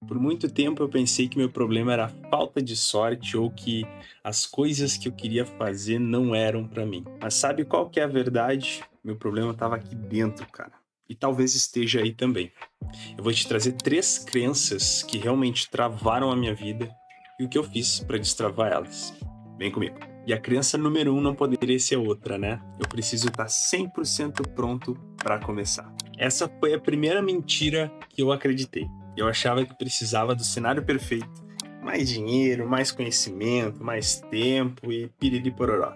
Por muito tempo eu pensei que meu problema era a falta de sorte ou que as coisas que eu queria fazer não eram pra mim. Mas sabe qual que é a verdade? Meu problema estava aqui dentro, cara. E talvez esteja aí também. Eu vou te trazer três crenças que realmente travaram a minha vida e o que eu fiz pra destravar elas. Vem comigo. E a crença número um não poderia ser outra, né? Eu preciso estar 100% pronto pra começar. Essa foi a primeira mentira que eu acreditei. Eu achava que precisava do cenário perfeito. Mais dinheiro, mais conhecimento, mais tempo e piriri pororó.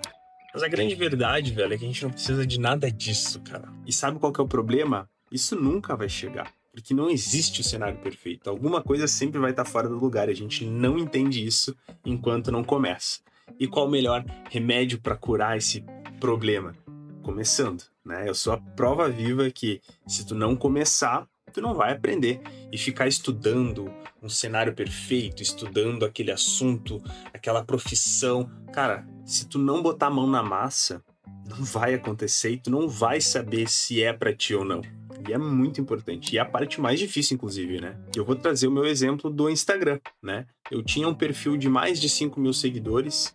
Mas a grande verdade, velho, é que a gente não precisa de nada disso, cara. E sabe qual que é o problema? Isso nunca vai chegar. Porque não existe o cenário perfeito. Alguma coisa sempre vai estar fora do lugar. E a gente não entende isso enquanto não começa. E qual o melhor remédio para curar esse problema? Começando, né? Eu sou a prova viva que se tu não começar, tu não vai aprender. E ficar estudando um cenário perfeito, estudando aquele assunto, aquela profissão, cara, se tu não botar a mão na massa, não vai acontecer e tu não vai saber se é pra ti ou não. E é muito importante. E é a parte mais difícil, inclusive, né? Eu vou trazer o meu exemplo do Instagram, né? Eu tinha um perfil de mais de 5 mil seguidores.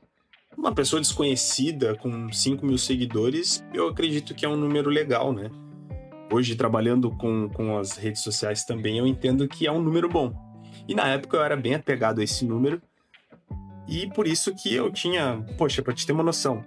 Uma pessoa desconhecida com 5 mil seguidores, eu acredito que é um número legal, né? Hoje, trabalhando com as redes sociais também, eu entendo que é um número bom. E na época eu era bem apegado a esse número, e por isso que eu tinha, poxa, pra te ter uma noção,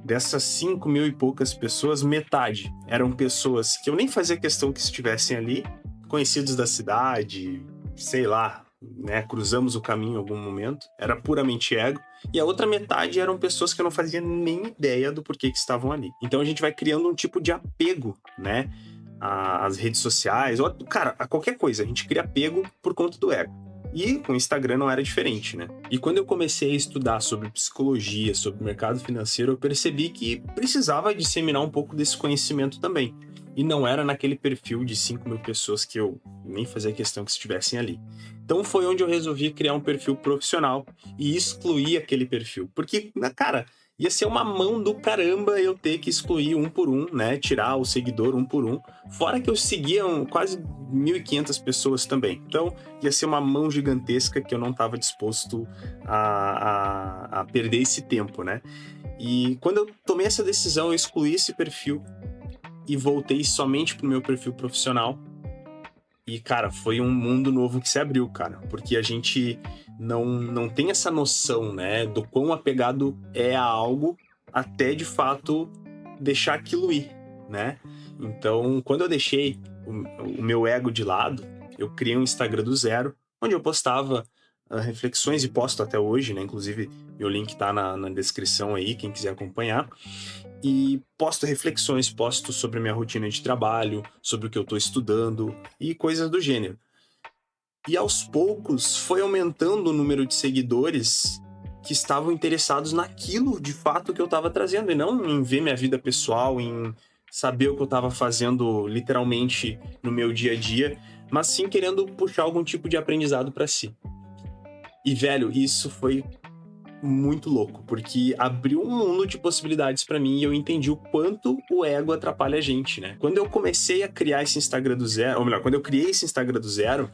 dessas 5 mil e poucas pessoas, metade eram pessoas que eu nem fazia questão que estivessem ali, conhecidos da cidade, sei lá, né, cruzamos o caminho em algum momento, era puramente ego, e a outra metade eram pessoas que eu não fazia nem ideia do porquê que estavam ali. Então a gente vai criando um tipo de apego, né, às redes sociais, ou, cara, a qualquer coisa, a gente cria apego por conta do ego. E com o Instagram não era diferente, né? E quando eu comecei a estudar sobre psicologia, sobre mercado financeiro, eu percebi que precisava disseminar um pouco desse conhecimento também. E não era naquele perfil de 5 mil pessoas que eu nem fazia questão que estivessem ali. Então foi onde eu resolvi criar um perfil profissional e excluir aquele perfil. Porque, cara, ia ser uma mão do caramba eu ter que excluir um por um, né? Tirar o seguidor um por um. Fora que eu seguia quase 1.500 pessoas também. Então, ia ser uma mão gigantesca que eu não estava disposto a perder esse tempo, né? E quando eu tomei essa decisão, eu excluí esse perfil e voltei somente pro meu perfil profissional. E, cara, foi um mundo novo que se abriu, cara. Porque a gente não tem essa noção, né, do quão apegado é a algo até, de fato, deixar aquilo ir, né? Então, quando eu deixei o meu ego de lado, eu criei um Instagram do zero, onde eu postava reflexões e posto até hoje, né? Inclusive, meu link tá na descrição aí, quem quiser acompanhar. E posto reflexões, posto sobre a minha rotina de trabalho, sobre o que eu tô estudando e coisas do gênero. E aos poucos foi aumentando o número de seguidores que estavam interessados naquilo de fato que eu estava trazendo, e não em ver minha vida pessoal, em saber o que eu estava fazendo literalmente no meu dia a dia, mas sim querendo puxar algum tipo de aprendizado para si. E velho, isso foi muito louco, porque abriu um mundo de possibilidades pra mim e eu entendi o quanto o ego atrapalha a gente, né? Quando eu comecei a criar esse Instagram do zero, ou melhor, quando eu criei esse Instagram do zero,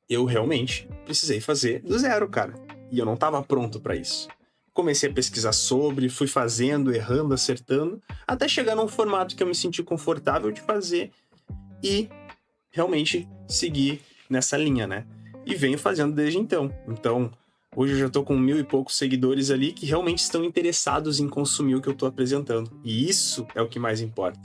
eu realmente precisei fazer do zero, cara. E eu não tava pronto pra isso. Comecei a pesquisar sobre, fui fazendo, errando, acertando, até chegar num formato que eu me senti confortável de fazer e realmente seguir nessa linha, né? E venho fazendo desde então. Então, hoje eu já tô com 1.000 e poucos seguidores ali que realmente estão interessados em consumir o que eu tô apresentando. E isso é o que mais importa.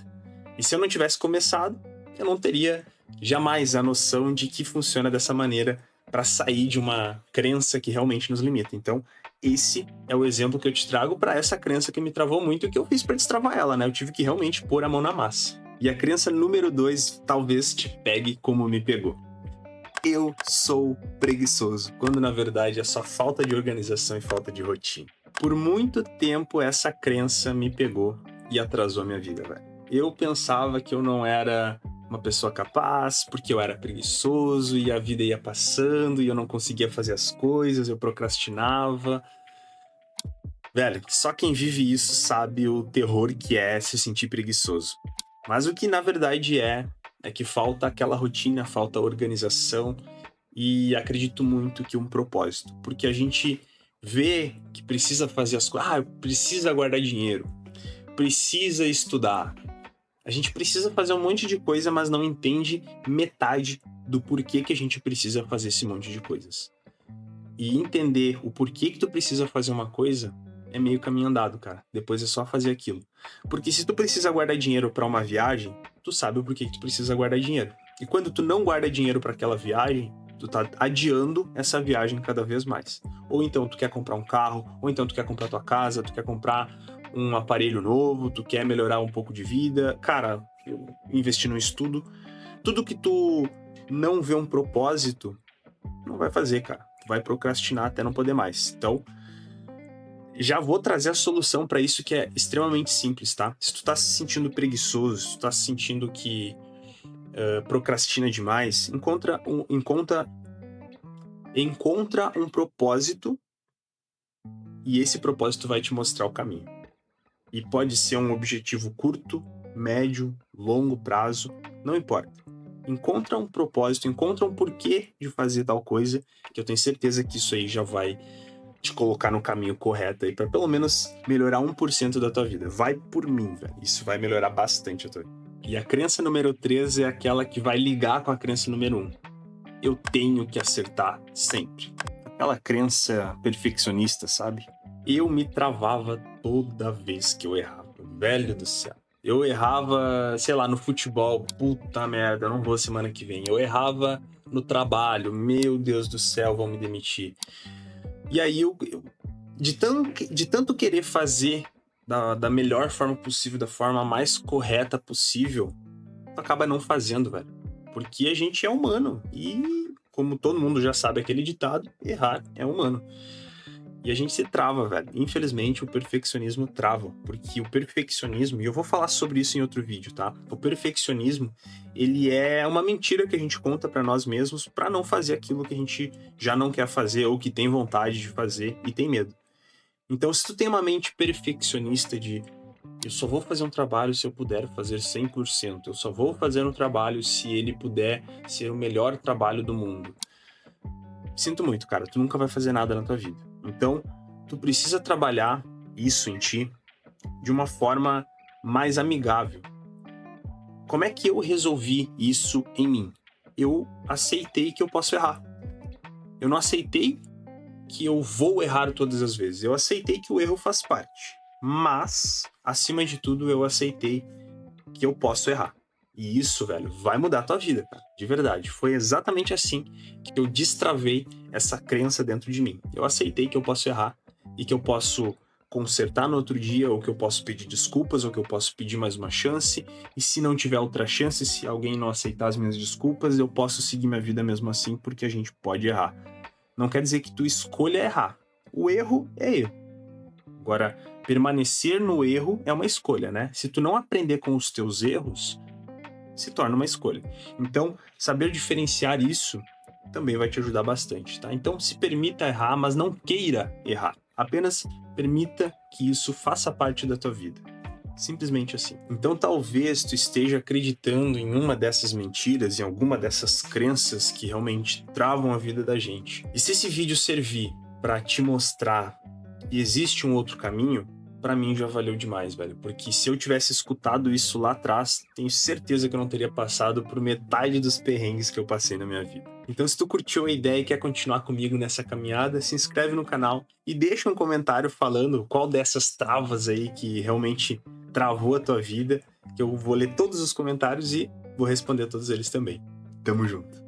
E se eu não tivesse começado, eu não teria jamais a noção de que funciona dessa maneira para sair de uma crença que realmente nos limita. Então, esse é o exemplo que eu te trago para essa crença que me travou muito e que eu fiz para destravar ela, né? Eu tive que realmente pôr a mão na massa. E a crença número 2 talvez te pegue como me pegou. Eu sou preguiçoso, quando na verdade é só falta de organização e falta de rotina. Por muito tempo essa crença me pegou e atrasou a minha vida, velho. Eu pensava que eu não era uma pessoa capaz, porque eu era preguiçoso e a vida ia passando e eu não conseguia fazer as coisas, eu procrastinava. Velho, só quem vive isso sabe o terror que é se sentir preguiçoso. Mas o que na verdade é que falta aquela rotina, falta organização E acredito muito que um propósito, porque a gente vê que precisa fazer as coisas, precisa guardar dinheiro, precisa estudar. A gente precisa fazer um monte de coisa, mas não entende metade do porquê que a gente precisa fazer esse monte de coisas. E entender o porquê que tu precisa fazer uma coisa é meio caminho andado, cara. Depois é só fazer aquilo. Porque se tu precisa guardar dinheiro pra uma viagem, tu sabe o porquê que tu precisa guardar dinheiro. E quando tu não guarda dinheiro pra aquela viagem, tu tá adiando essa viagem cada vez mais. Ou então tu quer comprar um carro, ou então tu quer comprar tua casa, tu quer comprar um aparelho novo, tu quer melhorar um pouco de vida. Cara, investir no estudo. Tudo que tu não vê um propósito, não vai fazer, cara. Tu vai procrastinar até não poder mais. Então, já vou trazer a solução para isso, que é extremamente simples, tá? Se tu tá se sentindo preguiçoso, se tu tá se sentindo que procrastina demais, encontra um propósito e esse propósito vai te mostrar o caminho. E pode ser um objetivo curto, médio, longo prazo, não importa. Encontra um propósito, encontra um porquê de fazer tal coisa, que eu tenho certeza que isso aí já vai te colocar no caminho correto aí, pra pelo menos melhorar 1% da tua vida. Vai por mim, velho. Isso vai melhorar bastante a tua vida. E a crença número 3 é aquela que vai ligar com a crença número 1. Eu tenho que acertar sempre. Aquela crença perfeccionista, sabe? Eu me travava toda vez que eu errava. Velho do céu. Eu errava, sei lá, no futebol. Puta merda, eu não vou semana que vem. Eu errava no trabalho. Meu Deus do céu, vão me demitir. E aí, de tanto querer fazer da melhor forma possível, da forma mais correta possível, tu acaba não fazendo, velho. Porque a gente é humano. E, como todo mundo já sabe aquele ditado, errar é humano. E a gente se trava, velho. Infelizmente, o perfeccionismo trava. Porque o perfeccionismo, e eu vou falar sobre isso em outro vídeo, tá? O perfeccionismo, ele é uma mentira que a gente conta pra nós mesmos pra não fazer aquilo que a gente já não quer fazer ou que tem vontade de fazer e tem medo. Então, se tu tem uma mente perfeccionista de eu só vou fazer um trabalho se eu puder fazer 100%, eu só vou fazer um trabalho se ele puder ser o melhor trabalho do mundo. Sinto muito, cara, tu nunca vai fazer nada na tua vida. Então, tu precisa trabalhar isso em ti de uma forma mais amigável. Como é que eu resolvi isso em mim? Eu aceitei que eu posso errar. Eu não aceitei que eu vou errar todas as vezes. Eu aceitei que o erro faz parte. Mas, acima de tudo, eu aceitei que eu posso errar. E isso, velho, vai mudar a tua vida, cara. De verdade. Foi exatamente assim que eu destravei essa crença dentro de mim. Eu aceitei que eu posso errar e que eu posso consertar no outro dia, ou que eu posso pedir desculpas, ou que eu posso pedir mais uma chance. E se não tiver outra chance, se alguém não aceitar as minhas desculpas, eu posso seguir minha vida mesmo assim, porque a gente pode errar. Não quer dizer que tu escolha errar. O erro é erro. Agora, permanecer no erro é uma escolha, né? Se tu não aprender com os teus erros, se torna uma escolha. Então, saber diferenciar isso também vai te ajudar bastante, tá? Então, se permita errar, mas não queira errar. Apenas permita que isso faça parte da tua vida. Simplesmente assim. Então, talvez tu esteja acreditando em uma dessas mentiras, em alguma dessas crenças que realmente travam a vida da gente. E se esse vídeo servir para te mostrar que existe um outro caminho, pra mim já valeu demais, velho. Porque se eu tivesse escutado isso lá atrás, tenho certeza que eu não teria passado por metade dos perrengues que eu passei na minha vida. Então, se tu curtiu a ideia e quer continuar comigo nessa caminhada, se inscreve no canal e deixa um comentário falando qual dessas travas aí que realmente travou a tua vida, que eu vou ler todos os comentários e vou responder todos eles também. Tamo junto.